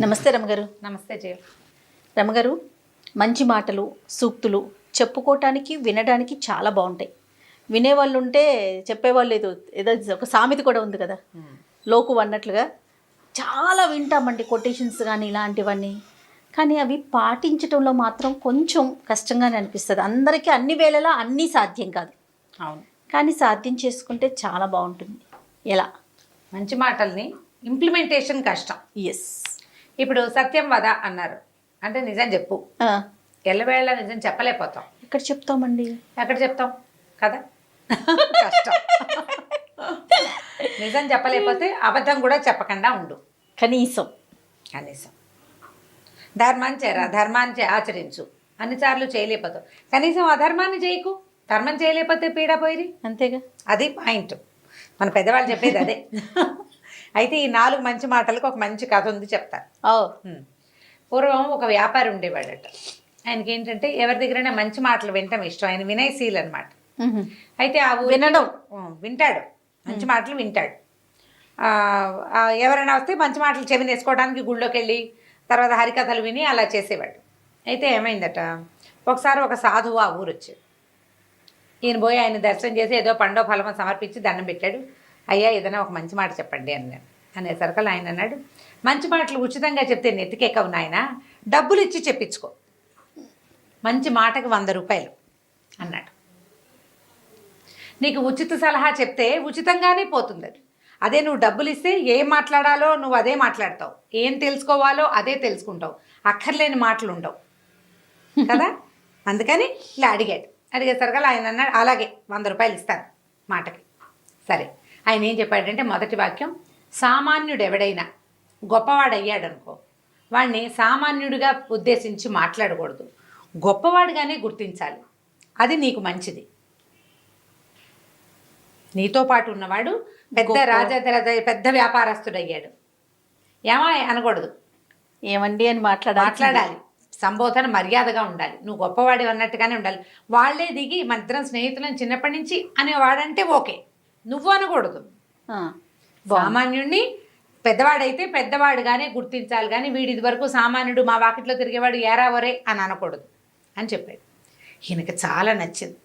నమస్తే రమగారు. నమస్తే జయ. రమగారు, మంచి మాటలు సూక్తులు చెప్పుకోవటానికి వినడానికి చాలా బాగుంటాయి. వినేవాళ్ళు ఉంటే చెప్పేవాళ్ళు ఏదో ఒక సామెత కూడా ఉంది కదా, లోకు అన్నట్లుగా చాలా వింటామండి కొటేషన్స్ కానీ ఇలాంటివన్నీ. కానీ అవి పాటించడంలో మాత్రం కొంచెం కష్టంగానే అనిపిస్తుంది. అందరికీ అన్ని వేళలా అన్నీ సాధ్యం కాదు. అవును, కానీ సాధ్యం చేసుకుంటే చాలా బాగుంటుంది. ఎలా? మంచి మాటల్ని ఇంప్లిమెంటేషన్ కష్టం. ఎస్. ఇప్పుడు సత్యం వద అన్నారు అంటే నిజం చెప్పు. ఎల్లవేళ నిజం చెప్పలేకపోతాం. ఎక్కడ చెప్తామండి? ఎక్కడ చెప్తాం కదా, కష్టం. నిజం చెప్పలేకపోతే అబద్ధం కూడా చెప్పకుండా ఉండు. కనీసం ధర్మాన్ని ఆచరించు. అన్నిసార్లు చేయలేకపోతావు, కనీసం అధర్మాన్ని చేయకు. ధర్మం చేయలేకపోతే పీడ పోయి. అంతేగా, అది పాయింట్. మన పెద్దవాళ్ళు చెప్పేది అదే. అయితే ఈ 4 మంచి మాటలకు ఒక మంచి కథ ఉంది, చెప్తాను. పూర్వం ఒక వ్యాపారి ఉండేవాడట. ఆయనకి ఏంటంటే ఎవరి దగ్గరైనా మంచి మాటలు వినటం ఇష్టం. ఆయన వినయశీల్ అనమాట. అయితే ఆ వినడం వింటాడు, మంచి మాటలు వింటాడు. ఎవరైనా వస్తే మంచి మాటలు చెవిని వేసుకోవడానికి గుళ్ళోకి వెళ్ళి తర్వాత హరికథలు విని అలా చేసేవాడు. అయితే ఏమైందట, ఒకసారి ఒక సాధువు ఆ ఊరు వచ్చాడు. ఈయన పోయి ఆయన దర్శనం చేసి ఏదో పండో ఫలమో సమర్పించి దండం పెట్టాడు. అయ్యా ఏదైనా ఒక మంచి మాట చెప్పండి అన్నాడు. అనేసరికి ఆయన అన్నాడు, మంచి మాటలు ఉచితంగా చెప్తే నెత్తికెక్కవు నాయన, డబ్బులు ఇచ్చి చెప్పించుకో. మంచి మాటకి 100 రూపాయలు అన్నాడు. నీకు ఉచిత సలహా చెప్తే ఉచితంగానే పోతుంది అది. అదే నువ్వు డబ్బులు ఇస్తే ఏం మాట్లాడాలో నువ్వు అదే మాట్లాడతావు, ఏం తెలుసుకోవాలో అదే తెలుసుకుంటావు, అక్కర్లేని మాటలు ఉండవు కదా. అందుకని ఇలా అడిగేసరికి ఆయన అన్నాడు, అలాగే 100 రూపాయలు ఇస్తాను మాటకి. సరే, ఆయన ఏం చెప్పాడంటే మొదటి వాక్యం, సామాన్యుడు ఎవడైనా గొప్పవాడయ్యాడు అనుకో, వాడిని సామాన్యుడిగా ఉద్దేశించి మాట్లాడకూడదు, గొప్పవాడిగానే గుర్తించాలి. అది నీకు మంచిది. నీతో పాటు ఉన్నవాడు పెద్ద వ్యాపారస్తుడు అయ్యాడు, ఏమా అనకూడదు, ఏమండి అని మాట్లాడాలి. సంబోధన మర్యాదగా ఉండాలి. నువ్వు గొప్పవాడి అన్నట్టుగానే ఉండాలి. వాళ్ళే దిగి మన ఇద్దరం స్నేహితులను చిన్నప్పటి నుంచి అనేవాడంటే ఓకే, నువ్వు అనకూడదు. సామాన్యుడిని పెద్దవాడైతే పెద్దవాడుగానే గుర్తించాలి, కానీ వీడి ఇది వరకు సామాన్యుడు, మా వాకిట్లో తిరిగేవాడు ఏరావరే అని అనకూడదు అని చెప్పాడు. ఈయనకి చాలా నచ్చింది.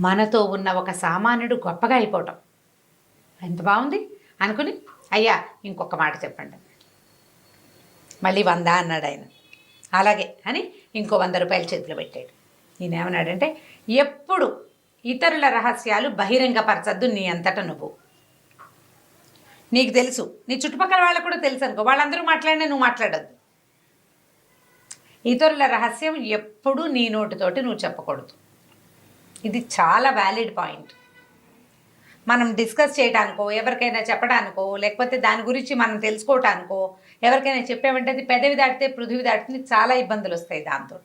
మనతో ఉన్న ఒక సామాన్యుడు గొప్పగా అయిపోవటం ఎంత బాగుంది అనుకుని, అయ్యా ఇంకొక మాట చెప్పండి. మళ్ళీ 100 అన్నాడు ఆయన. అలాగే అని ఇంకో 100 రూపాయలు చేతిలో పెట్టాడు. ఈయన ఏమన్నాడంటే, ఎప్పుడు ఇతరుల రహస్యాలు బహిరంగపరచద్దు నీ అంతటా నువ్వు. నీకు తెలుసు, నీ చుట్టుపక్కల వాళ్ళకు కూడా తెలుసు అనుకో, వాళ్ళందరూ మాట్లాడినా నువ్వు మాట్లాడద్దు. ఇతరుల రహస్యం ఎప్పుడు నీ నోటితోటి నువ్వు చెప్పకూడదు. ఇది చాలా వ్యాలిడ్ పాయింట్. మనం డిస్కస్ చేయడానికో, ఎవరికైనా చెప్పడానికో, లేకపోతే దాని గురించి మనం తెలుసుకోవటానికో ఎవరికైనా చెప్పామంటే అది పెదవి దాటితే పృథివీ దాటితే చాలా ఇబ్బందులు వస్తాయి దాంతో.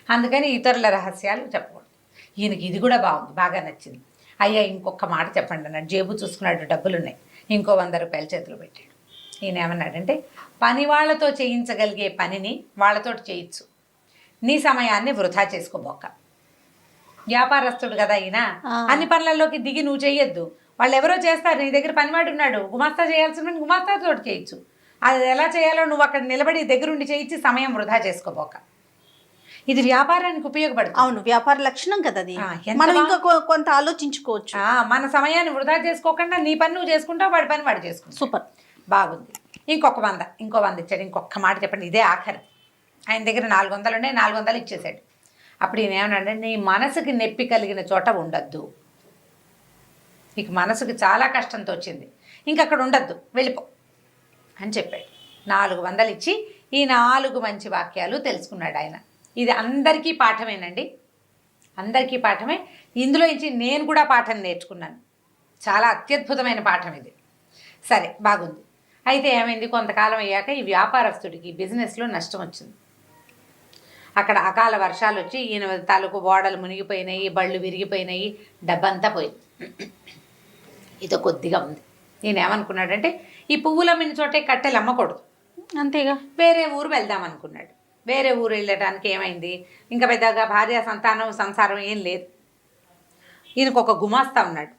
అందుకని ఇతరుల రహస్యాలు చెప్పకూడదు. ఈయనకి ఇది కూడా బాగుంది, బాగా నచ్చింది. అయ్యా ఇంకొక మాట చెప్పండి అన్నాడు. జేబు చూసుకున్నాడు, డబ్బులు ఉన్నాయి. ఇంకో 100 రూపాయలు చేతిలో పెట్టాడు. ఈయన ఏమన్నాడంటే, పని వాళ్ళతో చేయించగలిగే పనిని వాళ్ళతో చేయొచ్చు, నీ సమయాన్ని వృధా చేసుకోబోక. వ్యాపారస్తుడు కదా ఈయన, అన్ని పనులలోకి దిగి నువ్వు చేయొద్దు. వాళ్ళు ఎవరో చేస్తారు, నీ దగ్గర పనివాడు ఉన్నాడు, గుమాస్తా చేయాల్సిన గుమాస్తాతో చేయొచ్చు. అది ఎలా చేయాలో నువ్వు అక్కడ నిలబడి దగ్గరుండి చేయించి సమయం వృధా చేసుకోబోక. ఇది వ్యాపారానికి ఉపయోగపడుతుంది. అవును, వ్యాపార లక్షణం కదా అది. మనం ఇంకా కొంత ఆలోచించుకోవచ్చు. మన సమయాన్ని వృధా చేసుకోకుండా నీ పని నువ్వు చేసుకుంటావు, వాడి పని వాడు చేసుకుంటావు. సూపర్, బాగుంది. ఇంకో 100 ఇచ్చాడు. ఇంకొక మాట చెప్పండి, ఇదే ఆఖరి. ఆయన దగ్గర 400 ఉండే, 400 ఇచ్చేసాడు. అప్పుడు ఈయన ఏమన్నాడంటే, నీ మనసుకి నొప్పి కలిగిన చోట ఉండద్దు. నీకు మనసుకి చాలా కష్టంతో వచ్చింది, ఇంకక్కడ ఉండద్దు, వెళ్ళిపో అని చెప్పాడు. 400 ఇచ్చి ఈ 4 మంచి వాక్యాలు తెలుసుకున్నాడు ఆయన. ఇది అందరికీ పాఠమేనండి, అందరికీ పాఠమే. ఇందులో నుంచి నేను కూడా పాఠం నేర్చుకున్నాను. చాలా అత్యద్భుతమైన పాఠం ఇది. సరే, బాగుంది. అయితే ఏమైంది, కొంతకాలం అయ్యాక ఈ వ్యాపారస్తుడికి బిజినెస్లో నష్టం వచ్చింది. అక్కడ అకాల వర్షాలు వచ్చి ఈయన తాలూకు ఓడలు మునిగిపోయినాయి, బళ్ళు విరిగిపోయినాయి, డబ్బంతా పోయింది. ఇది కొద్దిగా ఉంది. నేను ఏమనుకున్నాడంటే, ఈ పువ్వులు అమ్మిన చోటే కట్టెలు అమ్మకూడదు, అంతేగా వేరే ఊరు వెళ్దాం అనుకున్నాడు. వేరే ఊరు వెళ్ళడానికి ఏమైంది, ఇంకా పెద్దగా భార్య సంతానం సంసారం ఏం లేదు. ఈయనకు ఒక గుమాస్తా ఉన్నాడు.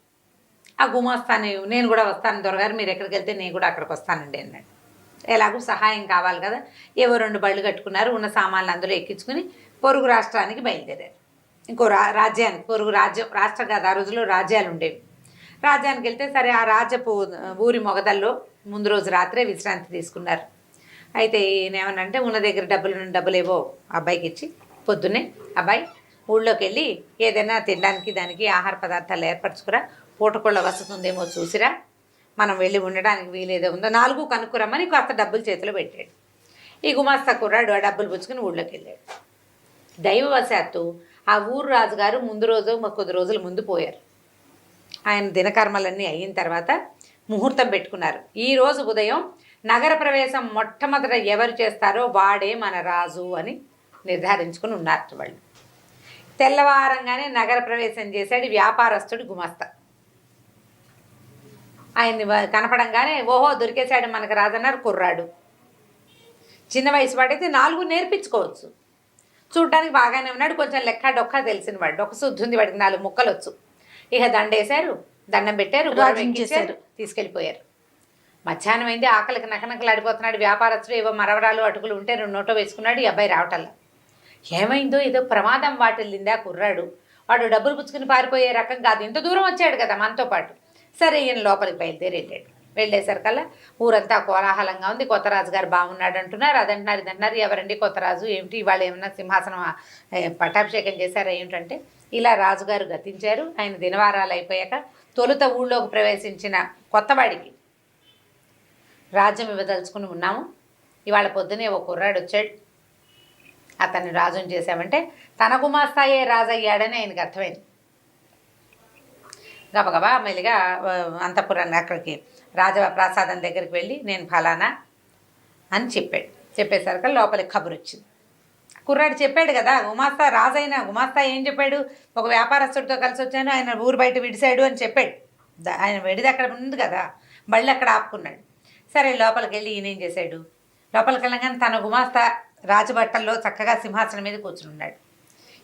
ఆ గుమాస్తాని, నేను కూడా వస్తాను దొరగారు, మీరు ఎక్కడికి వెళ్తే నేను కూడా అక్కడికి వస్తానండి అన్నాడు. ఎలాగో సహాయం కావాలి కదా, ఏవో 2 బళ్ళు కట్టుకున్నారు, ఉన్న సామాన్లు అందులో ఎక్కించుకుని పొరుగు రాష్ట్రానికి బయలుదేరారు. ఇంకో రాజ్యానికి, పొరుగు రాష్ట్రం కాదు, ఆ రోజుల్లో రాజ్యాలు ఉండేవి. రాజ్యానికి వెళ్తే సరే ఆ రాజ్యపు ఊరి మొగదల్లో ముందు రోజు రాత్రే విశ్రాంతి తీసుకున్నారు. అయితే ఈయనేమనంటే ఉన్న దగ్గర డబ్బులేవో అబ్బాయికి ఇచ్చి పొద్దున్నే అబ్బాయి ఊళ్ళోకి వెళ్ళి ఏదైనా తినడానికి దానికి ఆహార పదార్థాలు ఏర్పరచుకురా, పూటకోళ్ళ వసతి ఉందేమో చూసిరా, మనం వెళ్ళి ఉండడానికి వీలేదో ఉందో 4 కనుక్కురమ్మని కాస్త డబ్బులు చేతిలో పెట్టాడు. ఈ గుమాస్తా కుర్రాడు ఆ డబ్బులు పుచ్చుకుని ఊళ్ళోకి వెళ్ళాడు. దైవవశాత్తు ఆ ఊరు రాజుగారు ముందు రోజు కొద్ది రోజుల ముందు పోయారు. ఆయన దినకర్మలన్నీ అయిన తర్వాత ముహూర్తం పెట్టుకున్నారు. ఈ రోజు ఉదయం నగర ప్రవేశం మొట్టమొదట ఎవరు చేస్తారో వాడే మన రాజు అని నిర్ధారించుకుని ఉన్నారు వాళ్ళు. తెల్లవారంగానే నగర ప్రవేశం చేశాడు వ్యాపారస్తుడు గుమస్తా. ఆయన్ని కనపడంగానే ఓహో దొరికేశాడు మనకు రాజన్నారు కుర్రాడు. చిన్న వయసు వాడైతే 4 నేర్పించుకోవచ్చు, చూడ్డానికి బాగానే ఉన్నాడు, కొంచెం లెక్క డొక్క తెలిసిన వాడు, డొక్క శుద్ధి వాడికి 4 ముక్కలు వచ్చు. ఇక దండేశారు, దండం పెట్టారు, చేశారు, తీసుకెళ్ళిపోయారు. మధ్యాహ్నం అయింది, ఆకలికి నకనకలాడిపోతున్నాడు వ్యాపారస్తుడు. ఏవో మరవరాలు అటుకులు ఉంటే 2 నోటో వేసుకున్నాడు. ఈ అబ్బాయి రావటల్లా. ఏమైందో ఏదో ప్రమాదం వాటిల్లిందా కుర్రాడు, వాడు డబ్బులు పుచ్చుకుని పారిపోయే రకం కాదు, ఇంత దూరం వచ్చాడు కదా మనతో పాటు. సరే ఈయన లోపలికి బయలుదేరి వెళ్ళాడు. వెళ్ళేసరికల్లా ఊరంతా కోలాహలంగా ఉంది. కొత్త రాజుగారు బాగున్నాడు అంటున్నారు, అదంటున్నారు ఇదంటున్నారు. ఎవరండి కొత్త రాజు, ఏమిటి ఇవాళ ఏమన్నా సింహాసనం పట్టాభిషేకం చేశారా ఏమిటంటే, ఇలా రాజుగారు గతించారు. ఆయన దినవారాలు అయిపోయాక తొలుత ఊళ్ళోకి ప్రవేశించిన కొత్తవాడికి రాజ్యం ఇవ్వదలుచుకుని ఉన్నాము. ఇవాళ పొద్దునే ఒక కుర్రాడు వచ్చాడు, అతన్ని రాజుని చేశామంటే తన గుమాస్తాయే రాజు అయ్యాడని ఆయనకు అర్థమైంది. గబగబా మెల్లిగా అంతఃపురాన్ని అక్కడికి రాజప్రాసాదం దగ్గరికి వెళ్ళి నేను ఫలానా అని చెప్పాడు. చెప్పేసరికి లోపలికి కబురు వచ్చింది. కుర్రాడు చెప్పాడు కదా, గుమాస్తా రాజైన గుమాస్తా ఏం చెప్పాడు, ఒక వ్యాపారస్తుడితో కలిసి వచ్చాను, ఆయన ఊరు బయట విడిశాడు అని చెప్పాడు. ఆయన విడిది అక్కడ ఉంది కదా, బళ్ళు అక్కడ ఆపుకున్నాడు. సరే లోపలికి వెళ్ళి ఈయన ఏం చేశాడు, లోపలికి వెళ్ళగానే తన గుమాస్తా రాజబట్టల్లో చక్కగా సింహాసనం మీద కూర్చుని ఉన్నాడు.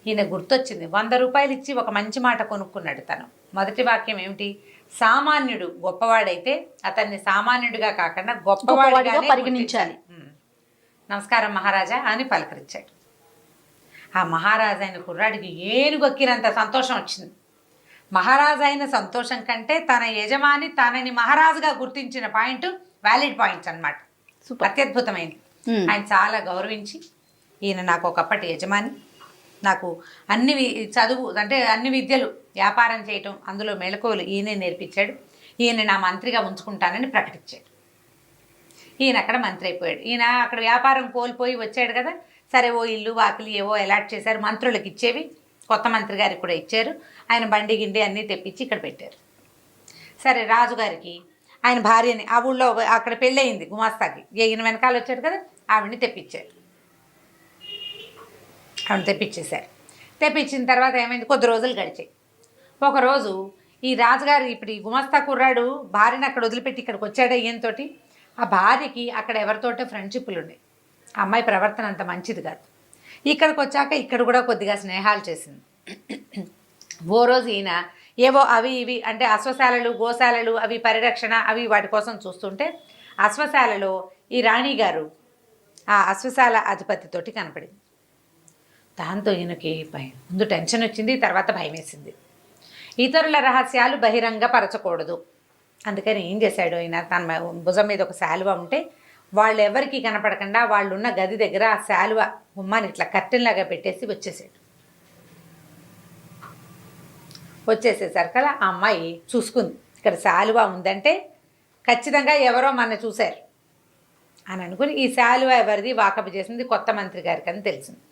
ఈయన గుర్తొచ్చింది, 100 రూపాయలు ఇచ్చి ఒక మంచి మాట కొనుక్కున్నాడు తను. మొదటి వాక్యం ఏమిటి, సామాన్యుడు గొప్పవాడైతే అతన్ని సామాన్యుడిగా కాకుండా గొప్పవాడిగా పరిగణించాలి. నమస్కారం మహారాజా అని పలకరించాడు. ఆ మహారాజా అయిన కుర్రాడికి ఏనుగొక్కినంత సంతోషం వచ్చింది. మహారాజా అయిన సంతోషం కంటే తన యజమాని తనని మహారాజుగా గుర్తించిన పాయింట్ వ్యాలిడ్ పాయింట్స్ అన్నమాట. అత్యద్భుతమైంది. ఆయన చాలా గౌరవించి, ఈయన నాకు ఒకప్పటి యజమాని, నాకు అన్ని చదువు అంటే అన్ని విద్యలు, వ్యాపారం చేయటం, అందులో మెళకువలు ఈయనే నేర్పించాడు, ఈయన నా మంత్రిగా ఉంచుకుంటానని ప్రకటించాడు. ఈయన అక్కడ మంత్రి అయిపోయాడు. ఈయన అక్కడ వ్యాపారం కోల్పోయి వచ్చాడు కదా, సరే ఓ ఇల్లు వాకిలి ఏవో అలాట్ చేశారు, మంత్రులకు ఇచ్చేవి కొత్త మంత్రి గారికి కూడా ఇచ్చారు. ఆయన బండి గిండి అన్నీ తెప్పించి ఇక్కడ పెట్టారు. సరే రాజుగారికి ఆయన భార్యని, ఆ ఊళ్ళో అక్కడ పెళ్ళయింది గుమాస్తాకి, ఈయన వెనకాల వచ్చాడు కదా, ఆవిడని తెప్పించారు. ఆవిడ తెప్పించేశారు. తెప్పించిన తర్వాత ఏమైంది, కొద్ది రోజులు గడిచాయి. ఒకరోజు ఈ రాజుగారు ఇప్పుడు ఈ గుమాస్తా కుర్రాడు భార్యని అక్కడ వదిలిపెట్టి ఇక్కడికి వచ్చాడు. ఈయనతోటి ఆ భార్యకి అక్కడ ఎవరితోటో ఫ్రెండ్షిప్లు ఉన్నాయి. ఆ అమ్మాయి ప్రవర్తన అంత మంచిది కాదు. ఇక్కడికి వచ్చాక ఇక్కడ కూడా కొద్దిగా స్నేహాలు చేసింది. ఓ రోజు ఈయన ఏవో అవి ఇవి అంటే అశ్వశాలలు గోశాలలు అవి పరిరక్షణ అవి వాటి కోసం చూస్తుంటే అశ్వశాలలో ఈ రాణిగారు ఆ అశ్వశాల అధిపతితోటి కనపడింది. దాంతో ఈయనకి ముందు టెన్షన్ వచ్చింది, తర్వాత భయం వేసింది. ఇతరుల రహస్యాలు బహిరంగపరచకూడదు, అందుకని ఏం చేశాడు ఆయన, తన భుజం మీద ఒక శాలువ ఉంటే వాళ్ళు ఎవరికి కనపడకుండా వాళ్ళు ఉన్న గది దగ్గర ఆ శాలువ గుమ్మాన్ని ఇట్లా కట్టెల్లాగా పెట్టేసి వచ్చేసాడు. వచ్చేసేసరికల్లా ఆ అమ్మాయి చూసుకుంది, ఇక్కడ శాలువ ఉందంటే ఖచ్చితంగా ఎవరో మన చూశారు అని అనుకుని ఈ శాలువ ఎవరిది వాకపు చేసింది కొత్త మంత్రి గారికి అని తెలిసింది.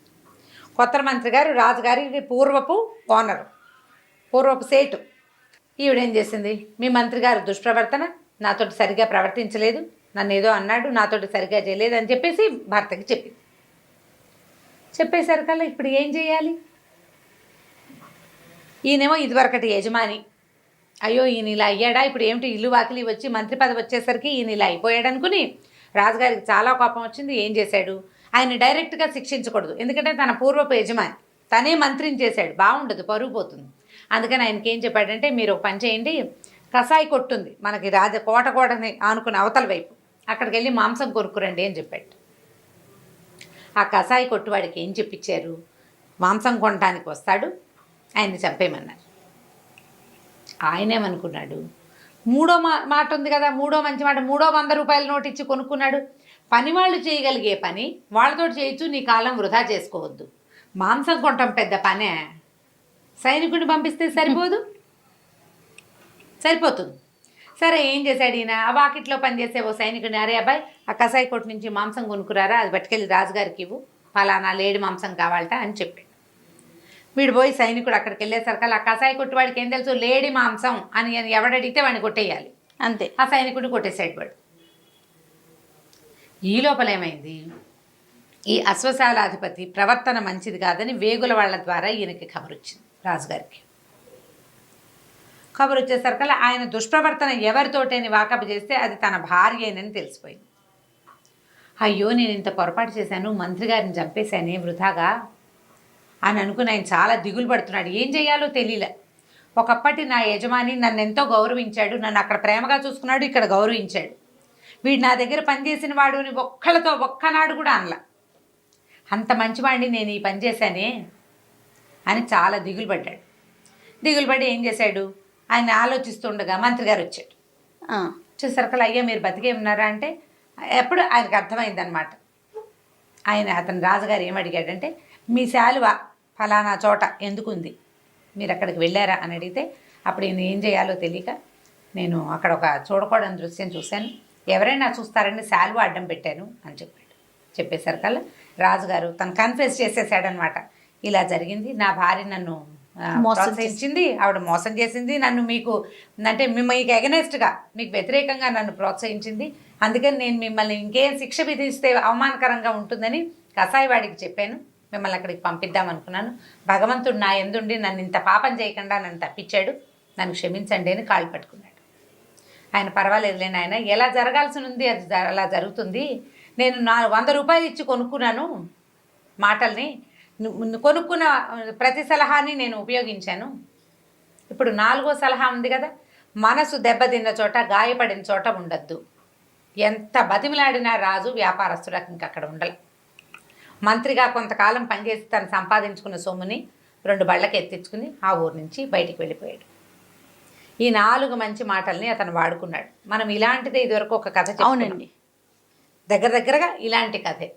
కొత్త మంత్రి గారు రాజుగారికి పూర్వపు ఓనరు, పూర్వపు సేటు. ఈవిడేం చేసింది, మీ మంత్రి గారు దుష్ప్రవర్తన, నాతోటి సరిగ్గా ప్రవర్తించలేదు, నన్ను ఏదో అన్నాడు, నాతోటి సరిగ్గా చేయలేదు అని చెప్పేసి భర్తకి చెప్పింది. చెప్పేసరికల్లా ఇప్పుడు ఏం చేయాలి, ఈయనేమో ఇదివరకటి యజమాని, అయ్యో ఈయన ఇలా అయ్యాడా, ఇప్పుడు ఏమిటి ఇల్లు వాకిలి వచ్చి మంత్రి పదవి వచ్చేసరికి ఈయన ఇలా అయిపోయాడు అనుకుని రాజుగారికి చాలా కోపం వచ్చింది. ఏం చేశాడు, ఆయన డైరెక్ట్గా శిక్షించకూడదు, ఎందుకంటే తన పూర్వపు యజమాని, తనే మంత్రిని చేశాడు, బాగుండదు, పరుగు పోతుంది. అందుకని ఆయనకి ఏం చెప్పాడంటే, మీరు ఒక పని చేయండి, కసాయి కొట్టుంది మనకి కోటని ఆనుకుని అవతల వైపు, అక్కడికి వెళ్ళి మాంసం కొనుక్కురండి అని చెప్పాడు. ఆ కసాయి కొట్టువాడికి ఏం చెప్పించారు? మాంసం కొనడానికి వస్తాడు, ఆయన్ని చంపేయమన్నారు. ఆయనేమనుకున్నాడు, మూడో మాట ఉంది కదా, మూడో మంచి మాట, 100 రూపాయల నోటు ఇచ్చి కొనుక్కున్నాడు. పని వాళ్ళు చేయగలిగే పని వాళ్ళతో చేయొచ్చు, నీ కాలం వృధా చేసుకోవద్దు. మాంసం కొనటం పెద్ద పనే, సైనికుడిని పంపిస్తే సరిపోతుంది. సరే, ఏం చేశాడు ఈయన? ఆ వాకిట్లో పనిచేసే ఓ సైనికుడిని, అరే అబ్బాయి ఆ కసాయి కొట్టు నుంచి మాంసం కొనుక్కురారా, అది పట్టుకెళ్ళి రాజుగారికి ఇవ్వు, ఫలానా లేడి మాంసం కావాలట అని చెప్పాడు. వీడు పోయి సైనికుడు అక్కడికి వెళ్ళేసరికి ఆ కసాయి కొట్టు వాడికి ఏం తెలుసు, లేడి మాంసం అని ఎవడడిగితే వాడిని కొట్టేయాలి అంతే. ఆ సైనికుడిని కొట్టేసాడు వాడు. ఈ లోపల ఏమైంది, ఈ అశ్వశాలాధిపతి ప్రవర్తన మంచిది కాదని వేగుల వాళ్ళ ద్వారా ఈయనకి కబురు వచ్చింది, రాజుగారికి. కబురు వచ్చేసరికల్లా ఆయన దుష్ప్రవర్తన ఎవరితోటని వాకపు చేస్తే అది తన భార్యేనని తెలిసిపోయింది. అయ్యో, నేను ఇంత పొరపాటు చేశాను, మంత్రి గారిని చంపేశానే వృధాగా అని అనుకుని ఆయన చాలా దిగులు పడుతున్నాడు. ఏం చేయాలో తెలియలే. ఒకప్పటి నా యజమాని నన్ను ఎంతో గౌరవించాడు, నన్ను అక్కడ ప్రేమగా చూసుకున్నాడు, ఇక్కడ గౌరవించాడు. వీడు నా దగ్గర పనిచేసిన వాడుని ఒక్కనాడు కూడా అనలా. అంత మంచివాడిని నేను ఈ పని చేశానే అని చాలా దిగులు పడ్డాడు. దిగులు పడి ఏం చేశాడు, ఆయన ఆలోచిస్తుండగా మంత్రి గారు వచ్చాడు. చూసరికల్లా, అయ్యా మీరు బతికే ఉన్నారా అంటే ఎప్పుడు ఆయనకు అర్థమైందనమాట. అతను రాజుగారు ఏమడిగాడంటే, మీ శాలువ ఫలానా చోట ఎందుకుంది, మీరు అక్కడికి వెళ్ళారా అని అడిగితే, అప్పుడు ఈయన ఏం చేయాలో తెలియక, నేను అక్కడ ఒక చూడకూడని దృశ్యం చూశాను, ఎవరైనా చూస్తారని శాలువ అడ్డం పెట్టాను అని చెప్పాడు. చెప్పేసరికల్లా రాజుగారు తను కన్ఫెస్ చేసేసాడనమాట. ఇలా జరిగింది, నా భార్య నన్ను ప్రోత్సహించింది, ఆవిడ మోసం చేసింది, నన్ను మీకు ఎగనెస్ట్గా మీకు వ్యతిరేకంగా నన్ను ప్రోత్సహించింది, అందుకని నేను మిమ్మల్ని ఇంకేం శిక్ష విధిస్తే అవమానకరంగా ఉంటుందని కసాయివాడికి చెప్పాను, మిమ్మల్ని అక్కడికి పంపిద్దామనుకున్నాను. భగవంతుడు నా ఎందుండి నన్ను ఇంత పాపం చేయకుండా నన్ను తప్పించాడు, నన్ను క్షమించండి అని కాళ్ళు పట్టుకున్నాడు. ఆయన పర్వాలేదులే నాయన, ఎలా జరగాల్సి ఉంది అది అలా జరుగుతుంది, నేను 100 రూపాయలు ఇచ్చి కొనుక్కున్నాను మాటల్ని, కొనుక్కున్న ప్రతి సలహాని నేను ఉపయోగించాను. ఇప్పుడు 4వ సలహా ఉంది కదా, మనసు దెబ్బతిన్న చోట గాయపడిన చోట ఉండద్దు. ఎంత బతిమిలాడినా రాజు వ్యాపారస్తులకు ఇంకక్కడ ఉండాలి. మంత్రిగా కొంతకాలం పనిచేసి తను సంపాదించుకున్న సొమ్ముని 2 బళ్ళకి ఎత్తించుకుని ఆ ఊరు నుంచి బయటికి వెళ్ళిపోయాడు. ఈ 4 మంచి మాటల్ని అతను వాడుకున్నాడు. మనం ఇలాంటిదే ఇదివరకు ఒక కథ చెప్పుకున్నాం, దగ్గరగా ఇలాంటి కథే.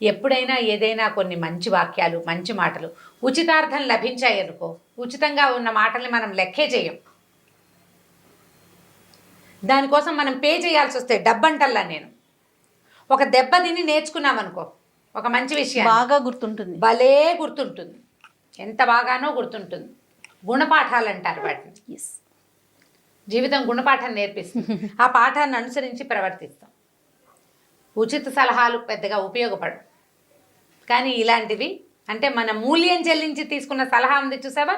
ఎప్పుడైనా ఏదైనా కొన్ని మంచి వాక్యాలు, మంచి మాటలు ఉచితార్థం లభించాయి అనుకో, ఉచితంగా ఉన్న మాటల్ని మనం లెక్కే చేయం. దానికోసం మనం పే చేయాల్సి వస్తే డబ్బంటల్లా నేను ఒక దెబ్బ తిని నేర్చుకున్నామనుకో, ఒక మంచి విషయం బాగా గుర్తుంటుంది, భలే గుర్తుంటుంది, ఎంత బాగానో గుర్తుంటుంది. గుణపాఠాలు అంటారు వాటిని. జీవితం గుణపాఠం నేర్పిస్తుంది. ఆ పాఠాన్ని అనుసరించి ప్రవర్తిస్తాం. ఉచిత సలహాలు పెద్దగా ఉపయోగపడవు, కానీ ఇలాంటివి అంటే మన మూల్యం చెల్లించి తీసుకున్న సలహా ఉంది చూసావా,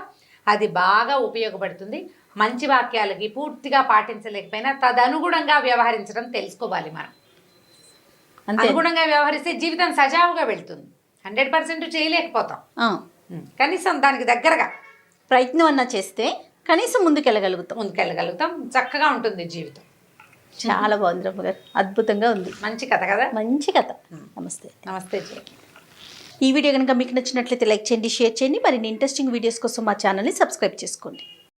అది బాగా ఉపయోగపడుతుంది. మంచి వాక్యాలకి పూర్తిగా పాటించలేకపోయినా తదనుగుణంగా వ్యవహరించడం తెలుసుకోవాలి. మనం అనుగుణంగా వ్యవహరిస్తే జీవితం సజావుగా వెళ్తుంది. 100% చేయలేకపోతాం, కనీసం దానికి దగ్గరగా ప్రయత్నం అన్నా చేస్తే కనీసం ముందుకెళ్ళగలుగుతాం. చక్కగా ఉంటుంది జీవితం. చాలా బాగుంది రమ్మ గారు, అద్భుతంగా ఉంది. మంచి కథ కదా, మంచి కథ. నమస్తే. నమస్తే. ఈ వీడియో కనుక మీకు నచ్చినట్లయితే లైక్ చేయండి, షేర్ చేయండి. మరిన్ని ఇంట్రెస్టింగ్ వీడియోస్ కోసం మా ఛానల్ని సబ్స్క్రైబ్ చేసుకోండి.